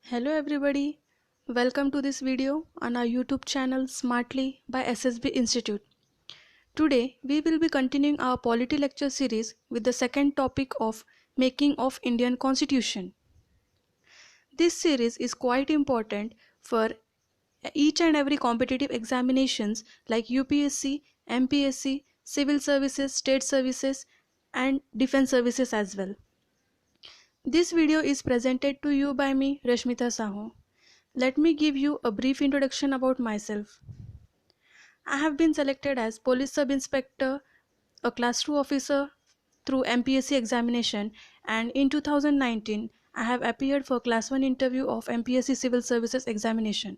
Hello everybody, welcome to this video on our YouTube channel Smartly by SSB Institute. Today we will be continuing our polity lecture series with the second topic of making of Indian Constitution. This series is quite important for each and every competitive examinations like UPSC, MPSC, civil services, state services and defense services as well. This video is presented to you by me, Rashmita Sahu. Let me give you a brief introduction about myself. I have been selected as Police Sub Inspector, a Class 2 officer through MPSC examination, and in 2019 I have appeared for Class 1 interview of MPSC Civil Services examination.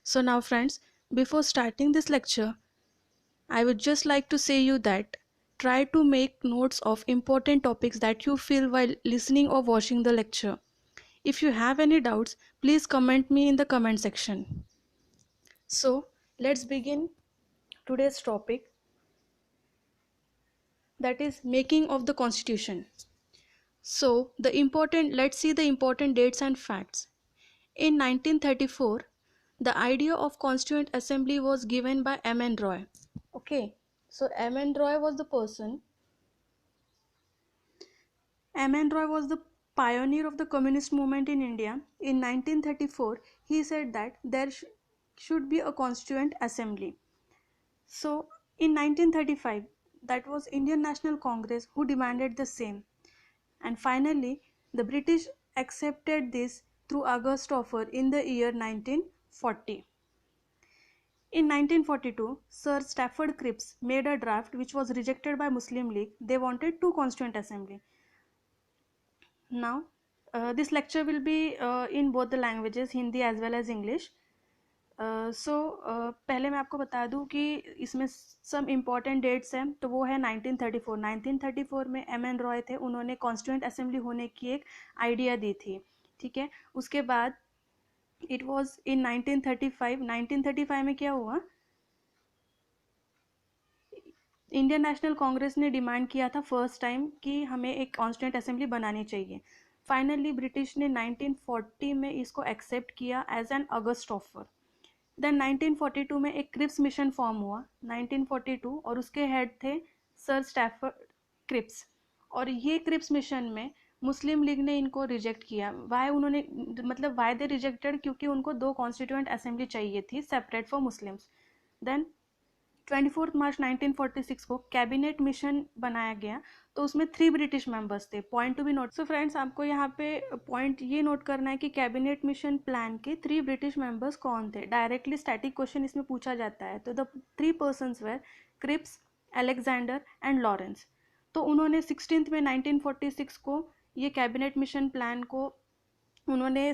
So now friends, before starting this lecture, I would just like to say you that try to make notes of important topics that you feel while listening or watching the lecture. If you have any doubts, please comment me in the comment section. So, let's begin today's topic, that is making of the constitution. So, let's see the important dates and facts. In 1934, the idea of constituent assembly was given by M.N. Roy. Okay, so M.N. Roy was the person. M.N. Roy was the pioneer of the communist movement in India. In 1934, he said that there should be a constituent assembly. So, in 1935, that was Indian National Congress who demanded the same. And finally, the British accepted this through August offer in the year 1940. In 1942, Sir Stafford Cripps made a draft which was rejected by Muslim League. They wanted two constituent assembly. Now, this lecture will be in both the languages, Hindi as well as English. पहले मैं आपको बता दूं कि इसमें some important dates हैं, तो वो है 1934। 1934 में M.N. रॉय थे, उन्होंने कॉन्स्टिट्यूएंट असेंबली होने की एक आइडिया दी थी, ठीक है। उसके बाद इट वाज इन 1935। 1935 में क्या हुआ, इंडियन नेशनल कांग्रेस ने डिमांड किया था फर्स्ट टाइम कि हमें एक कॉन्स्टिट्यूएंट असेंबली बनानी चाहिए। फाइनली ब्रिटिश ने 1940 में इसको एक्सेप्ट किया as an August offer. Then 1942 में एक क्रिप्स मिशन फॉर्म हुआ 1942, और उसके हेड थे सर स्टैफर्ड क्रिप्स। और ये क्रिप्स मिशन में मुस्लिम लीग ने इनको रिजेक्ट किया। वाई दे रिजेक्टेड, क्योंकि उनको दो कॉन्स्टिट्यूएंट असेंबली चाहिए थी separate for Muslims. Then 24 March 1946 को कैबिनेट मिशन बनाया गया, तो उसमें 3 ब्रिटिश मेंबर्स थे। Point to be note, so friends आपको यहाँ पे पॉइंट ये नोट करना है कि कैबिनेट मिशन प्लान के 3 ब्रिटिश मेंबर्स कौन थे। डायरेक्टली स्टैटिक क्वेश्चन इसमें पूछा जाता है। तो the 3 persons were Cripps, Alexander and Lawrence. तो उन्होंने 16 में 1946 को ये कैबिनेट मिशन प्लान को उन्होंने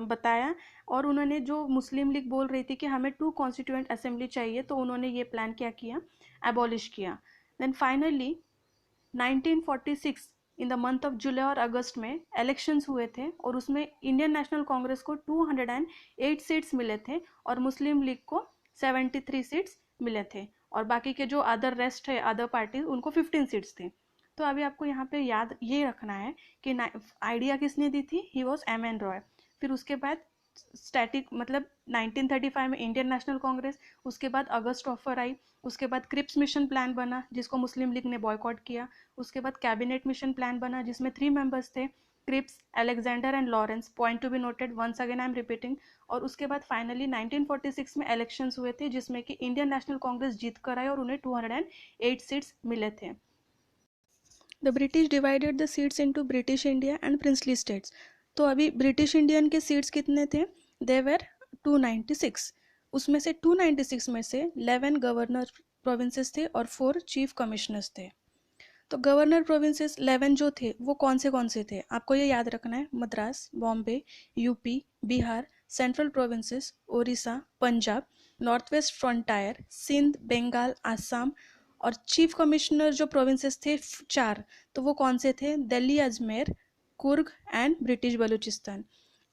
बताया, और उन्होंने जो मुस्लिम लीग बोल रही थी कि हमें 2 कॉन्स्टिट्यूएंट असेंबली चाहिए, तो उन्होंने ये प्लान क्या किया, एबॉलिश किया। Then finally 1946 in the month of July और अगस्त में इलेक्शंस हुए थे, और उसमें इंडियन नेशनल कांग्रेस को 208 सीट्स मिले थे और मुस्लिम लीग को 73 सीट्स मिले थे, और बाकी के जो अदर रेस्ट है अदर पार्टीज उनको 15 सीट्स थे। तो अभी आपको यहाँ पे याद ये रखना है कि आइडिया किसने दी थी, ही वॉज M.N. रॉय। फिर उसके बाद स्टैटिक 1935 में इंडियन नेशनल कांग्रेस, उसके बाद अगस्त ऑफर आई, उसके बाद क्रिप्स मिशन प्लान बना जिसको मुस्लिम लीग ने बॉयकॉट किया, उसके बाद कैबिनेट मिशन प्लान बना जिसमें 3 मेंबर्स थे, Cripps, Alexander and Lawrence. Point to be noted, once again I am repeating. और उसके बाद फाइनली 1946 में इलेक्शंस हुए थे जिसमें कि इंडियन नेशनल कांग्रेस जीत कर आई और उन्हें 208 सीट्स मिले थे। The British divided the seats into British India and princely states. तो अभी ब्रिटिश इंडियन के सीट्स कितने थे, दे वेर 296। उसमें से 296 में से 11 गवर्नर प्रोविंसेस थे और 4 चीफ कमिश्नर्स थे। तो गवर्नर प्रोविंसेस 11 जो थे वो कौन से थे, आपको ये याद रखना है, Madras, Bombay, UP, Bihar, central provinces, Odisha, Punjab, north west frontier, Sindh, Bengal, Assam. और चीफ कमिश्नर जो प्रोविंसेस थे 4, तो वो कौन से थे, दिल्ली, अजमेर, कुर्ग एंड ब्रिटिश बलूचिस्तान।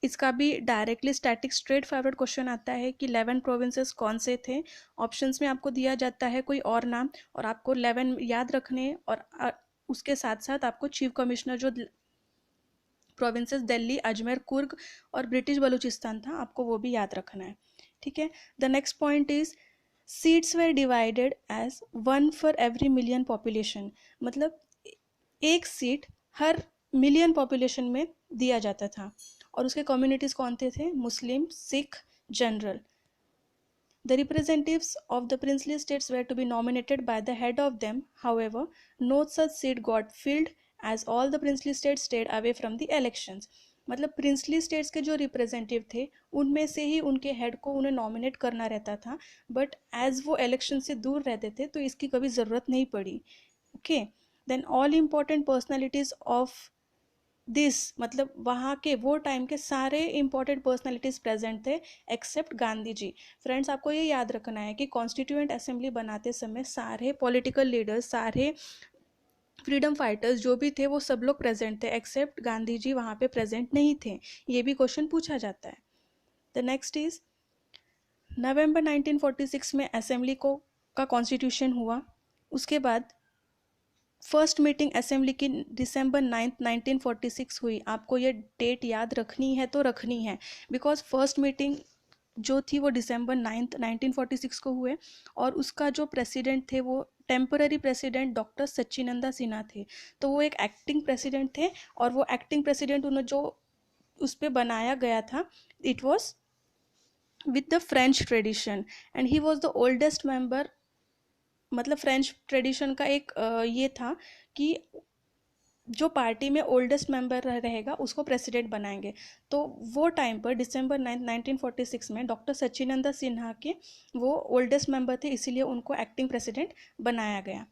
इसका भी directly static straight forward question आता है कि 11 प्रोविंसेस कौन से थे। ऑप्शंस में आपको दिया जाता है कोई और नाम, और आपको 11 याद रखने, और उसके साथ साथ आपको चीफ कमिश्नर जो प्रोविंसेस दिल्ली, अजमेर, कुर्ग और ब्रिटिश बलूचिस्तान था, आपको वो भी याद रखना है, ठीक है। The next point is seats were divided as 1 for every million population, मतलब एक सीट हर मिलियन पॉपुलेशन में दिया जाता था। और उसके कम्युनिटीज़ कौन थे? Muslim, Sikh, general. The representatives of the princely states were to be nominated by the head of them. However, no such seat got filled as all the princely states stayed away from the elections. मतलब princely states के जो representative थे उनमें से ही उनके head को उन्हें nominate करना रहता था, बट एज वो इलेक्शन से दूर रहते थे तो इसकी कभी ज़रूरत नहीं पड़ी। Okay, then all important personalities of this, मतलब वहाँ के वो टाइम के सारे इंपॉर्टेंट पर्सनालिटीज़ प्रेजेंट थे एक्सेप्ट गांधी जी। फ्रेंड्स, आपको ये याद रखना है कि कॉन्स्टिट्यूएंट असेंबली बनाते समय सारे पॉलिटिकल लीडर्स, सारे फ्रीडम फाइटर्स जो भी थे वो सब लोग प्रेजेंट थे एक्सेप्ट गांधी जी वहाँ पे प्रेजेंट नहीं थे। ये भी क्वेश्चन पूछा जाता है। द नेक्स्ट इज नवंबर 1946 में असेंबली का कॉन्स्टिट्यूशन हुआ। उसके बाद फर्स्ट मीटिंग असेंबली की दिसंबर 9 1946 हुई। आपको ये डेट याद रखनी है तो रखनी है, बिकॉज फर्स्ट मीटिंग जो थी वो दिसंबर 9 1946 को हुए और उसका जो प्रेसिडेंट थे वो temporary president doctor Sachchidananda Sinha थे। तो वो एक एक्टिंग प्रेसिडेंट थे और वो एक्टिंग प्रेसिडेंट उन्हें जो उस पर बनाया गया था, it was with the French tradition and he was the oldest member. मतलब फ्रेंच ट्रेडिशन का एक ये था कि जो पार्टी में ओल्डेस्ट मेंबर रहेगा उसको प्रेसिडेंट बनाएंगे। तो वो टाइम पर दिसंबर 9 1946 में डॉक्टर सच्चिनंदा सिन्हा के वो ओल्डेस्ट मेंबर थे, इसीलिए उनको एक्टिंग प्रेसिडेंट बनाया गया।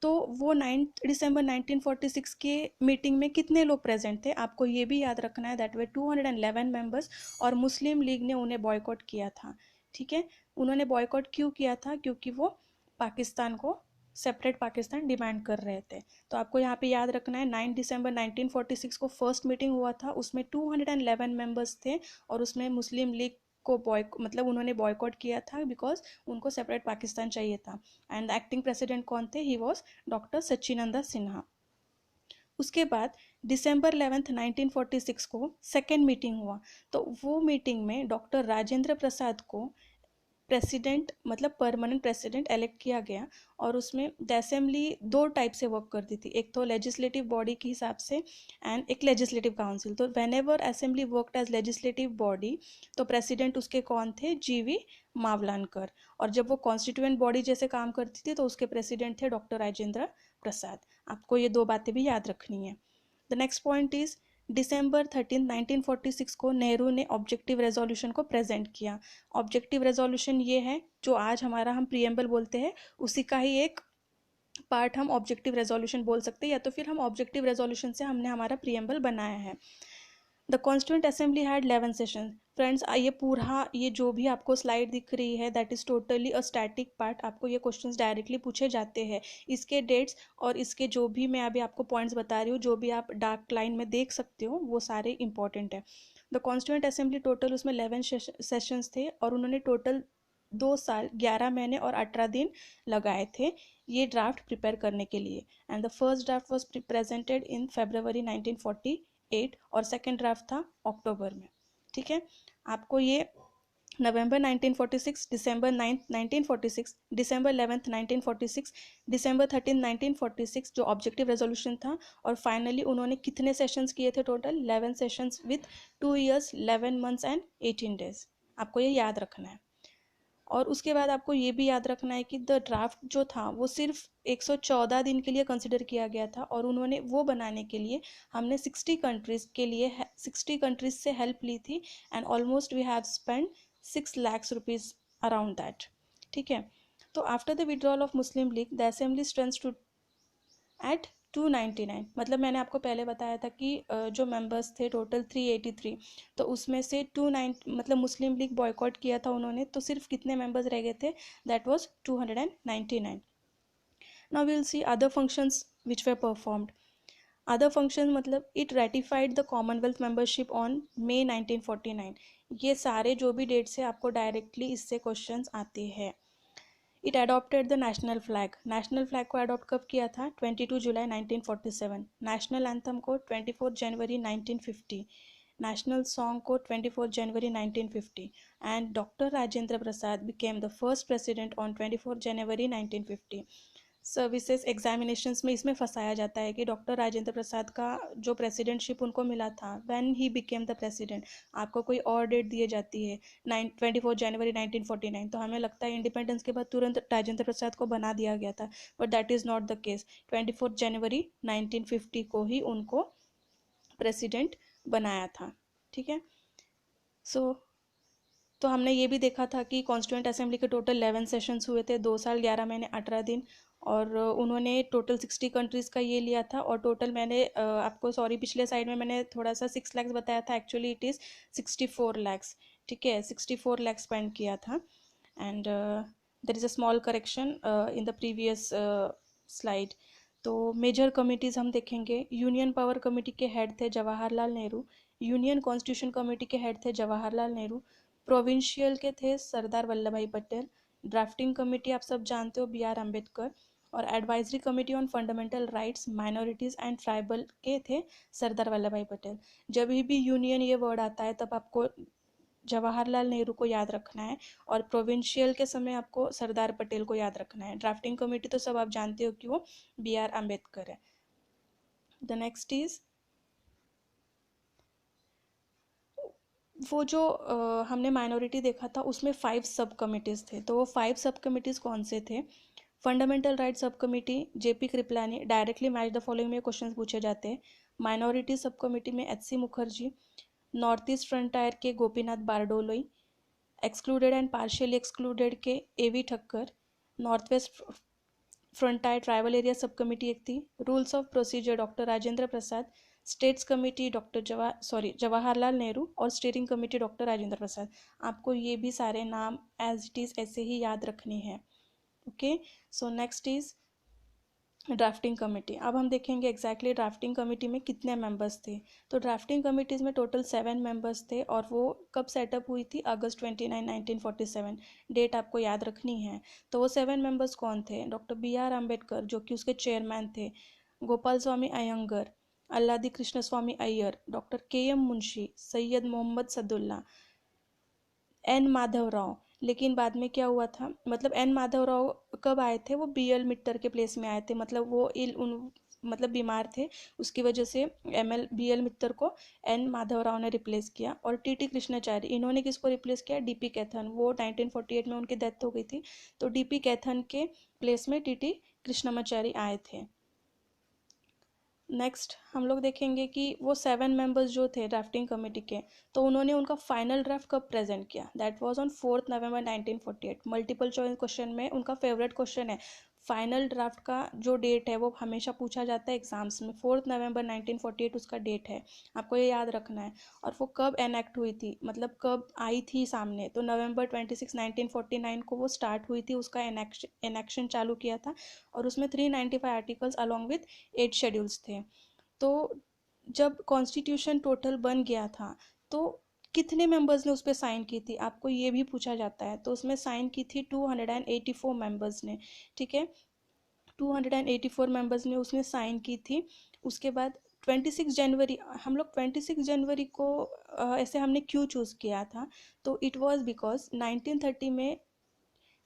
तो वो 9 दिसंबर 1946 के मीटिंग में कितने लोग प्रेजेंट थे? आपको ये भी याद रखना है, दैट वे 211 मेंबर्स। और मुस्लिम लीग ने उन्हें बॉयकॉट किया था, ठीक है। उन्होंने बॉयकॉट क्यों किया था? क्योंकि वो पाकिस्तान को सेपरेट पाकिस्तान डिमांड कर रहे थे। तो आपको यहाँ पे याद रखना है 9 दिसंबर 1946 को फर्स्ट मीटिंग हुआ था, उसमें 211 मेंबर्स थे और उसमें मुस्लिम लीग को मतलब उन्होंने बॉयकॉट किया था बिकॉज उनको सेपरेट पाकिस्तान चाहिए था। एंड एक्टिंग प्रेसिडेंट कौन थे? He was doctor Sachchidananda Sinha. उसके बाद दिसंबर 11 1946 को सेकेंड मीटिंग हुआ। तो वो मीटिंग में डॉक्टर राजेंद्र प्रसाद को प्रेसिडेंट मतलब परमानेंट प्रेसिडेंट इलेक्ट किया गया। और उसमें द असेंबली दो टाइप से वर्क करती थी, एक तो लेजिस्लेटिव बॉडी के हिसाब से एंड एक लेजिस्लेटिव काउंसिल। तो whenever assembly worked as legislative body तो प्रेसिडेंट उसके कौन थे? जीवी मावलानकर। और जब वो कॉन्स्टिट्यूएंट बॉडी जैसे काम करती थी तो उसके प्रेसिडेंट थे डॉक्टर राजेंद्र प्रसाद। आपको ये दो बातें भी याद रखनी है। द नेक्स्ट पॉइंट इज दिसंबर 13 1946 को नेहरू ने ऑब्जेक्टिव रेजोल्यूशन को प्रेजेंट किया। ऑब्जेक्टिव रेजोल्यूशन ये है जो आज हमारा हम प्रीएम्बल बोलते हैं, उसी का ही एक पार्ट हम ऑब्जेक्टिव रेजोल्यूशन बोल सकते हैं, या तो फिर हम ऑब्जेक्टिव रेजोल्यूशन से हमने हमारा प्रीएम्बल बनाया है। The constituent assembly had 11 session. Friends, ये पूरा ये जो भी आपको स्लाइड दिख रही है that is totally a static part. आपको ये क्वेश्चंस डायरेक्टली पूछे जाते हैं। इसके डेट्स और इसके जो भी मैं अभी आपको पॉइंट्स बता रही हूँ, जो भी आप डार्क लाइन में देख सकते हो, वो सारे इंपॉर्टेंट है। द कॉन्स्टिट्यूएंट असेंबली टोटल उसमें 11 सेशंस थे और उन्होंने टोटल 2 साल 11 महीने और 18 दिन लगाए थे ये ड्राफ्ट प्रिपेयर करने के लिए। And the first draft was presented in February 1948 और सेकेंड ड्राफ्ट था अक्टूबर में, ठीक है। आपको ये नवंबर 1946, दिसंबर 9 1946, दिसंबर 11 1946, दिसंबर 13 1946 जो ऑब्जेक्टिव रेजोल्यूशन था, और फाइनली उन्होंने कितने सेशंस किए थे? Total 11 sessions with 2 years 11 months and 18 days। आपको ये याद रखना है। और उसके बाद आपको ये भी याद रखना है कि द ड्राफ्ट जो था वो सिर्फ 114 दिन के लिए कंसिडर किया गया था और उन्होंने वो बनाने के लिए हमने 60 कंट्रीज़ के लिए 60 कंट्रीज से हेल्प ली थी and almost we have spend 6 lakhs rupees around that, ठीक है। तो after the withdrawal of Muslim League the assembly strength to at 299। मतलब मैंने आपको पहले बताया था कि जो मेंबर्स थे टोटल 383, तो उसमें से 29 मतलब मुस्लिम लीग बॉयकॉट किया था उन्होंने, तो सिर्फ कितने मेंबर्स रह गए थे? That was 299। Now we will see other functions which were performed. Other function मतलब it ratified the commonwealth membership on May 1949। ये सारे जो भी डेट्स है आपको डायरेक्टली इससे क्वेश्चंस आते हैं। It adopted the national flag को अडॉप्ट कब किया था? 22 जुलाई 1947। नेशनल एंथम को 24 जनवरी 1950। नेशनल सॉन्ग को 24 जनवरी 1950। And doctor Rajendra Prasad became the first president on 24 January 1950। Services examinations में इसमें फंसाया जाता है कि डॉक्टर राजेंद्र प्रसाद का जो प्रेसिडेंटशिप उनको मिला था when he became the president, आपको कोई और डेट दी जाती है 24 जनवरी 1949, तो हमें लगता है इंडिपेंडेंस के बाद तुरंत राजेंद्र प्रसाद को बना दिया गया था, but that is not the case. 24 जनवरी 1950 को ही उनको प्रेसिडेंट बनाया था। ठीक है, सो तो हमने ये भी देखा था कि कॉन्स्टिट्यूंट असेंबली के टोटल 11 सेशंस हुए थे, 2 साल 11 महीने 18 दिन, और उन्होंने टोटल 60 कंट्रीज़ का ये लिया था। और टोटल मैंने आपको सॉरी पिछले साइड में मैंने थोड़ा सा 6 लाख बताया था, एक्चुअली इट इज़ 64 लैक्स। ठीक है, 64 लैक्स स्पेंड किया था। And there is a small correction in the previous slide. तो मेजर कमिटीज़ हम देखेंगे। यूनियन पावर कमेटी के हेड थे Jawaharlal Nehru. Union constitution committee के हेड थे जवाहरलाल नेहरू। प्रोविंशियल के थे सरदार वल्लभ भाई पटेल। ड्राफ्टिंग कमेटी आप सब जानते हो, B.R. अम्बेडकर। और advisory committee on fundamental rights minorities and tribal के थे सरदार वल्लभ भाई पटेल। जब भी यूनियन ये वर्ड आता है तब आपको जवाहरलाल नेहरू को याद रखना है, और प्रोविंशियल के समय आपको सरदार पटेल को याद रखना है। ड्राफ्टिंग कमेटी तो सब आप जानते हो कि वो B.R. अम्बेडकर है। द नेक्स्ट इज वो जो हमने माइनॉरिटी देखा था उसमें 5 सब कमिटीज़ थे, तो वो 5 सब कमिटीज़ कौन से थे? Fundamental right sub committee JP Kripalani, directly match the following में क्वेश्चंस पूछे जाते हैं। माइनॉरिटी सब कमेटी में HC Mukherjee. North east frontier के Gopinath Bardoloi. Excluded and partially excluded के AV Thakkar. North west frontier tribal area sub committee एक थी। Rules of procedure doctor Rajendra Prasad. States committee Jawaharlal Nehru. और steering committee doctor Rajendra Prasad. आपको ये भी सारे नाम एज इट इज़ ऐसे ही याद रखने हैं। Okay, so next is drafting committee. अब हम देखेंगे एग्जैक्टली ड्राफ्टिंग कमेटी में कितने मेंबर्स थे। तो ड्राफ्टिंग कमेटीज़ में टोटल 7 मेंबर्स थे, और वो कब सेटअप हुई थी? अगस्त 29, 1947। डेट आपको याद रखनी है। तो वो 7 मेंबर्स कौन थे? Doctor B.R. अम्बेडकर, जो कि उसके चेयरमैन थे। Gopal Swami Ayyangar. Alladi Krishna Swami Iyer. Doctor KM Munshi. Syed Mohammad Sadulla. N Madhav Rao. लेकिन बाद में क्या हुआ था, मतलब N माधव राव कब आए थे? वो BL मित्तर के प्लेस में आए थे, मतलब वो मतलब बीमार थे, उसकी वजह से BL मित्तर को N माधव राव ने रिप्लेस किया। और TT कृष्णाचार्य, इन्होंने किसको रिप्लेस किया? DP कैथन। वो 1948 में उनकी डेथ हो गई थी, तो DP कैथन के प्लेस में TT कृष्णाचार्य आए थे। नेक्स्ट हम लोग देखेंगे कि वो 7 मेंबर्स जो थे ड्राफ्टिंग कमेटी के, तो उन्होंने उनका फाइनल ड्राफ्ट कब प्रेजेंट किया? That was on 4 November 1948। Multiple choice question में उनका फेवरेट क्वेश्चन है, फाइनल ड्राफ्ट का जो डेट है वो हमेशा पूछा जाता है एग्जाम्स में। 4 नवंबर 1948 उसका डेट है, आपको ये याद रखना है। और वो कब एनेक्ट हुई थी, मतलब कब आई थी सामने? तो नवंबर 26, 1949 को वो स्टार्ट हुई थी, उसका एनेक्शन चालू किया था, और उसमें 395 आर्टिकल्स अलॉन्ग विथ 8 शेड्यूल्स थे। तो जब कॉन्स्टिट्यूशन टोटल बन गया था तो कितने मेंबर्स ने उस पर साइन की थी, आपको ये भी पूछा जाता है। तो उसमें साइन की थी 284 मेंबर्स ने। ठीक है, 284 मेंबर्स ने उसने साइन की थी। उसके बाद 26 जनवरी, हम लोग 26 जनवरी को ऐसे हमने क्यों चूज़ किया था? तो इट वाज बिकॉज 1930 में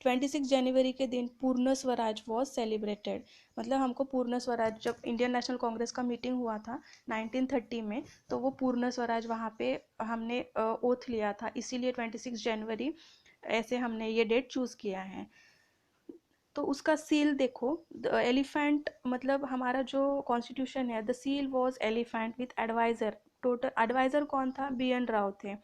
26 जनवरी के दिन पूर्ण स्वराज वॉज सेलिब्रेटेड। मतलब हमको पूर्ण स्वराज, जब इंडियन नेशनल कांग्रेस का मीटिंग हुआ था 1930 में, तो वो पूर्ण स्वराज वहाँ पे हमने ओथ लिया था, इसीलिए 26 जनवरी ऐसे हमने ये डेट चूज़ किया है। तो उसका सील देखो, एलिफेंट, मतलब हमारा जो कॉन्स्टिट्यूशन है, the seal was elephant with adviser. Total adviser कौन था? BN राव थे।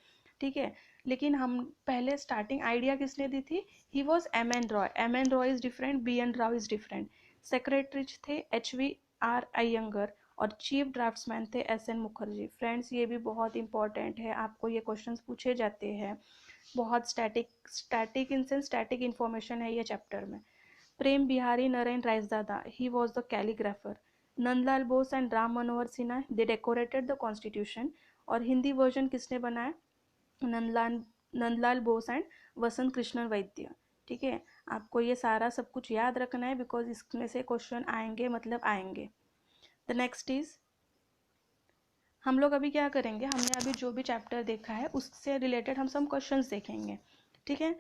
ठीक है, लेकिन हम पहले स्टार्टिंग आइडिया किसने दी थी? He was MN Roy. MN Roy is different, BN Rao is different. Secretary थे HVR अयंगर, और चीफ ड्राफ्ट्समैन थे SN मुखर्जी। फ्रेंड्स, ये भी बहुत इंपॉर्टेंट है, आपको ये क्वेश्चंस पूछे जाते हैं। बहुत static in sense static information है ये चैप्टर में। Prem Behari Narain Raizada, he was the calligrapher. Nandlal Bose and Ram Manohar Sinha, they decorated the constitution. और हिंदी वर्जन किसने बनाया? नंदलाल बोस एंड वसंत कृष्ण वैद्य। ठीक है, आपको ये सारा सब कुछ याद रखना है, बिकॉज इसमें से क्वेश्चन आएंगे, मतलब आएंगे। द नेक्स्ट इज, हम लोग अभी क्या करेंगे, हमने अभी जो भी चैप्टर देखा है उससे रिलेटेड हम सब क्वेश्चंस देखेंगे, ठीक है।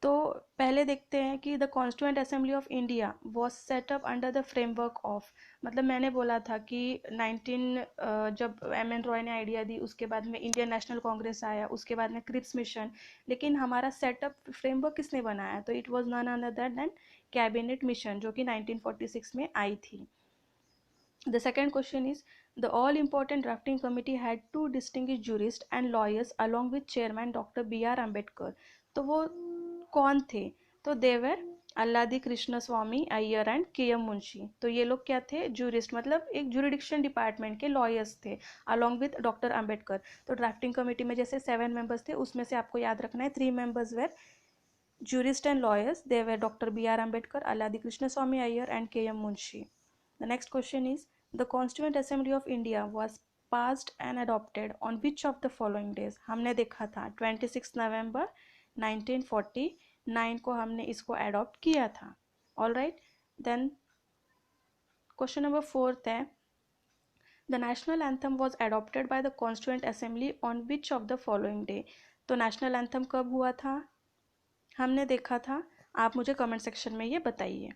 तो पहले देखते हैं कि the constituent assembly of India was setup under the framework of, मतलब मैंने बोला था कि 19 जब एम एन रॉय ने आइडिया दी, उसके बाद में इंडियन नेशनल कांग्रेस आया, उसके बाद में क्रिप्स मिशन, लेकिन हमारा सेटअप फ्रेमवर्क किसने बनाया, तो it was none other than cabinet mission, जो कि 1946 में आई थी। The second question is, the all important drafting committee had two distinguished jurists and lawyers along with chairman Dr. B.R. Ambedkar. तो वो कौन थे, तो देवर अल्लादी कृष्ण स्वामी अय्यर एंड के एम मुंशी। तो ये लोग क्या थे, जूरिस्ट, मतलब एक जुरिडिक्शन डिपार्टमेंट के लॉयर्स थे अलॉन्ग विद डॉक्टर अम्बेडकर। तो ड्राफ्टिंग कमेटी में जैसे 7 मेंबर्स थे, उसमें से आपको याद रखना है 3 members were jurists and lawyers. They were Dr. B.R. Ambedkar, Alladi Krishnaswamy Iyer and K.M. Munshi. The next question is, the Constituent Assembly of India was passed and adopted on which of the following days? हमने देखा था 26 नवंबर 1949 को हमने इसको adopt किया था। All right, then question number 4 है, the national anthem was adopted by the Constituent Assembly on which of the following day? तो नेशनल एंथम कब हुआ था, हमने देखा था, आप मुझे कमेंट सेक्शन में ये बताइए।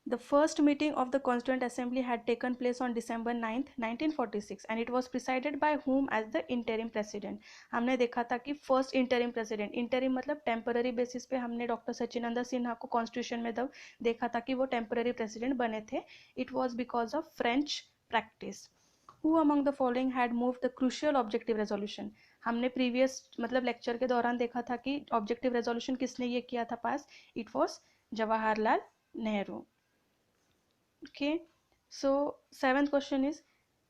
The first meeting of the Constituent Assembly had taken place on December 9th, 1946 and it was presided by whom as the interim president? हमने देखा था कि फर्स्ट इंटरिम प्रेसिडेंट, इंटरिम मतलब टेम्पररी बेसिस पे, हमने डॉक्टर सचिनंदा सिन्हा को कॉन्स्टिट्यूशन में तब देखा था कि वो टेम्पररी प्रेसिडेंट बने थे। It was because of French practice. Who among the following had moved the crucial objective resolution? हमने प्रीवियस मतलब लेक्चर के दौरान देखा था कि ऑब्जेक्टिव रेजोल्यूशन किसने ये किया था pass, it was Jawaharlal Nehru. Okay, so 7th question is,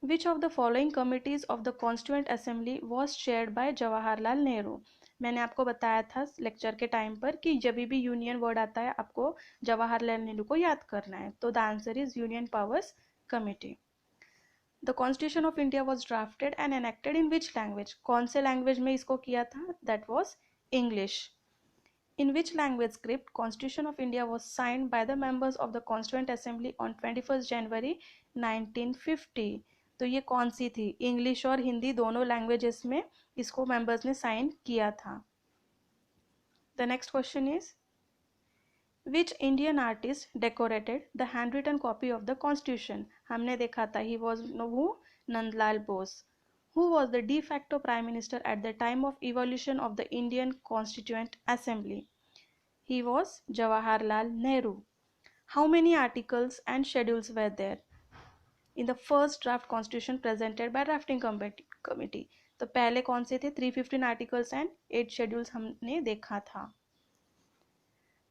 which of the following committees of the Constituent Assembly was chaired by Jawaharlal Nehru? मैंने आपको बताया था लेक्चर के टाइम पर कि जब भी यूनियन वर्ड आता है आपको जवाहरलाल नेहरू को याद करना है, तो the answer is union powers committee. The Constitution of India was drafted and enacted in which language? कौन से लैंग्वेज में इसको किया था, that was English. In which language script Constitution of India was signed by the members of the Constituent Assembly on 21st January 1950? तो ये कौन सी थी, इंग्लिश और हिंदी दोनों लैंग्वेजेस में इसको मेंबर्स ने साइन किया था। The next question is, which Indian artist decorated the handwritten copy of the Constitution? हमने देखा था, he was who, Nandlal Bose. Who was the de facto prime minister at the time of evolution of the Indian Constituent Assembly? He was Jawaharlal Nehru. How many articles and schedules were there in the first draft constitution presented by drafting committee? तो पहले कौन से थे, 315 articles and 8 schedules हमने देखा था।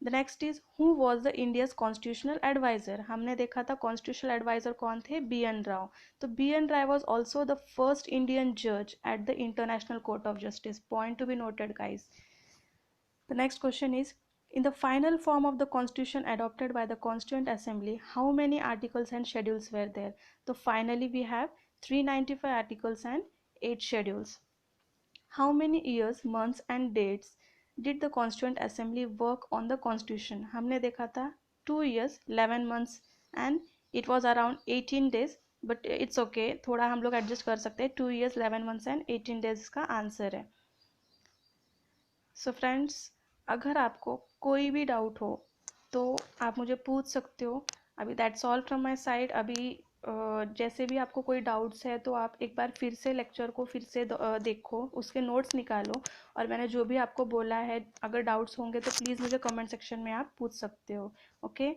The next is, who was the India's constitutional advisor? हमने देखा था constitutional advisor कौन थे, B.N. Rao. तो B.N. Rao was also the first Indian judge at the International Court of Justice. Point to be noted, guys. The next question is, in the final form of the constitution adopted by the Constituent Assembly, how many articles and schedules were there? So finally we have 395 articles and 8 schedules. How many years, months and dates did the Constituent Assembly work on the Constitution? हमने देखा था 2 years 11 months and it was around 18 days, but it's okay, थोड़ा हम लोग adjust कर सकते हैं, 2 years 11 months and 18 days इसका आंसर है। सो फ्रेंड्स, अगर आपको कोई भी डाउट हो तो आप मुझे पूछ सकते हो। अभी that's all from my side. अभी जैसे भी आपको कोई डाउट्स है तो आप एक बार फिर से लेक्चर को फिर से देखो, उसके नोट्स निकालो, और मैंने जो भी आपको बोला है अगर डाउट्स होंगे तो प्लीज़ मुझे कमेंट सेक्शन में आप पूछ सकते हो। ओके,